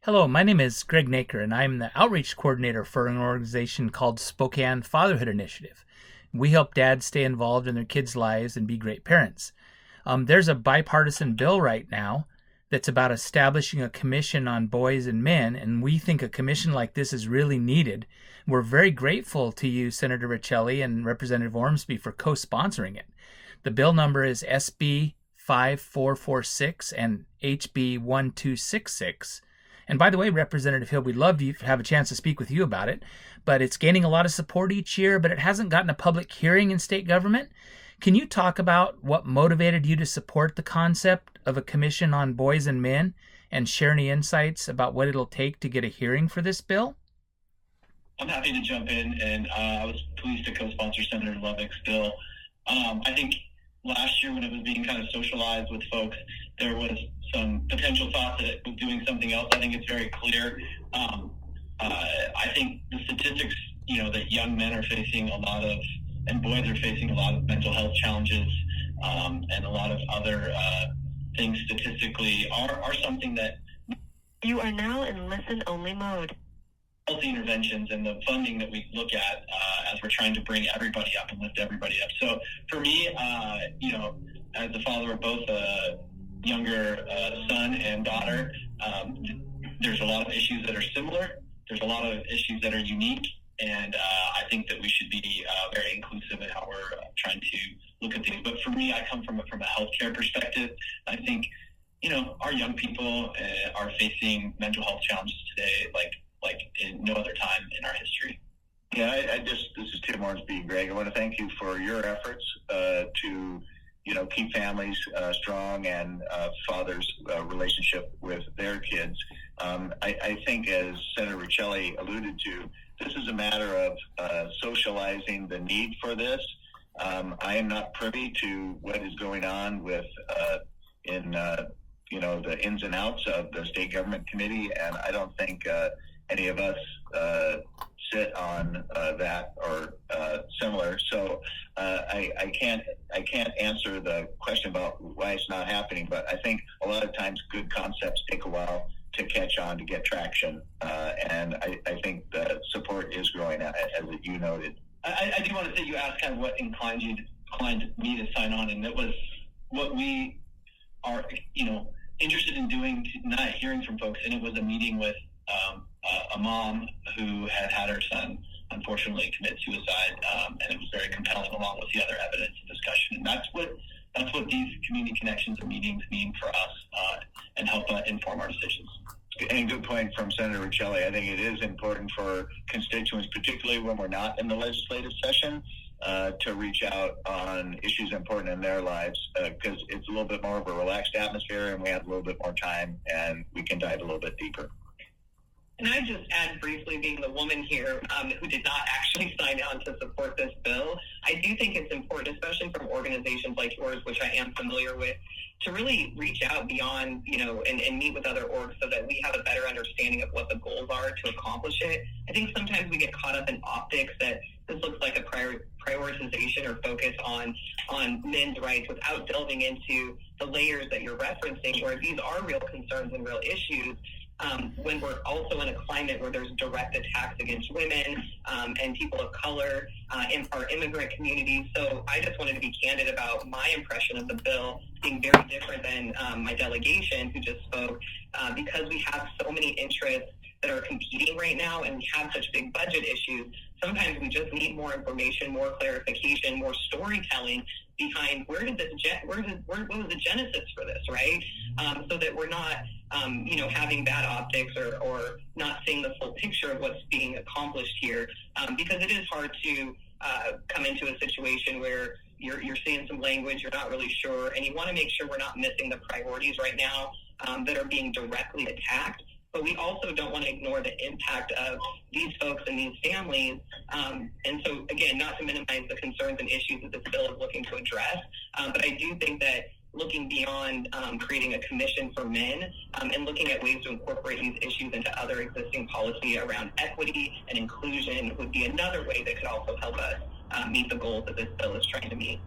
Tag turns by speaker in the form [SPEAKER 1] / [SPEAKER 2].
[SPEAKER 1] Hello, my name is Greg Naker, and I'm the outreach coordinator for an organization called Spokane Fatherhood Initiative. We help dads stay involved in their kids' lives and be great parents. There's a bipartisan bill right now that's about establishing a commission on boys and men, and we think a commission like this is really needed. We're very grateful to you, Senator Riccelli and Representative Ormsby, for co-sponsoring it. The bill number is SB 5446 and HB 1266. And by the way, Representative Hill, we'd love to have a chance to speak with you about it, but it's gaining a lot of support each year, but it hasn't gotten a public hearing in state government. Can you talk about what motivated you to support the concept of a commission on boys and men and share any insights about what it'll take to get a hearing for this bill?
[SPEAKER 2] I'm happy to jump in, and I was pleased to co-sponsor Senator Lovick's bill. I think last year when it was being kind of socialized with folks, there was some potential thought that it was doing something else. I think it's very clear. I think the statistics, that young men are facing and boys are facing a lot of mental health challenges, and a lot of other things statistically are something that...
[SPEAKER 3] You are now in listen-only mode.
[SPEAKER 2] Healthy interventions and the funding that we look at as we're trying to bring everybody up and lift everybody up. So for me, as the father of both a younger son and daughter, there's a lot of issues that are similar. There's a lot of issues that are unique. And I think that we should be very inclusive in how we're trying to look at things. But for me, I come from a healthcare perspective. I think, our young people are facing mental health challenges today like in no other time in our history.
[SPEAKER 4] Yeah, this is Timm Ormsby, Greg. I want to thank you for your efforts to, keep families strong and fathers' relationship with their kids. I think, as Senator Riccelli alluded to, this is a matter of socializing the need for this. I am not privy to what is going on with the ins and outs of the state government committee, and I don't think any of us sit on that or similar. So I can't answer the question about why it's not happening, but I think a lot of times good concepts take a while to catch on, to get traction, and I think the support is growing, as you noted.
[SPEAKER 2] I do want to say, you asked kind of what inclined me to sign on, and that was what we are interested in doing tonight, hearing from folks. And it was a meeting with a mom who had her son unfortunately commit suicide, and it was very compelling, along with the other evidence and discussion. And that's what these community connections and meetings mean for us, and help inform our decisions.
[SPEAKER 4] And good point from Senator Riccelli. I think it is important for constituents, particularly when we're not in the legislative session, to reach out on issues important in their lives, because it's a little bit more of a relaxed atmosphere, and we have a little bit more time, and we can dive a little bit deeper.
[SPEAKER 3] And I just add briefly, being the woman here who did not actually sign on to support this bill, I do think it's important, especially from organizations like yours, which I am familiar with, to really reach out beyond, and meet with other orgs so that we have a better understanding of what the goals are to accomplish it. I think sometimes we get caught up in optics that this looks like a prioritization or focus on men's rights without delving into the layers that you're referencing, where these are real concerns and real issues. When we're also in a climate where there's direct attacks against women and people of color in our immigrant communities. So I just wanted to be candid about my impression of the bill being very different than my delegation who just spoke, because we have so many interests that are competing right now, and we have such big budget issues. Sometimes we just need more information, more clarification, more storytelling behind what was the genesis for this, right? So that we're not, having bad optics or not seeing the full picture of what's being accomplished here, because it is hard to come into a situation where you're seeing some language, you're not really sure, and you want to make sure we're not missing the priorities right now that are being directly attacked. But we also don't want to ignore the impact of these folks and these families. And so, again, not to minimize the concerns and issues that this bill is looking to address, but I do think that looking beyond creating a commission for men and looking at ways to incorporate these issues into other existing policy around equity and inclusion would be another way that could also help us meet the goals that this bill is trying to meet.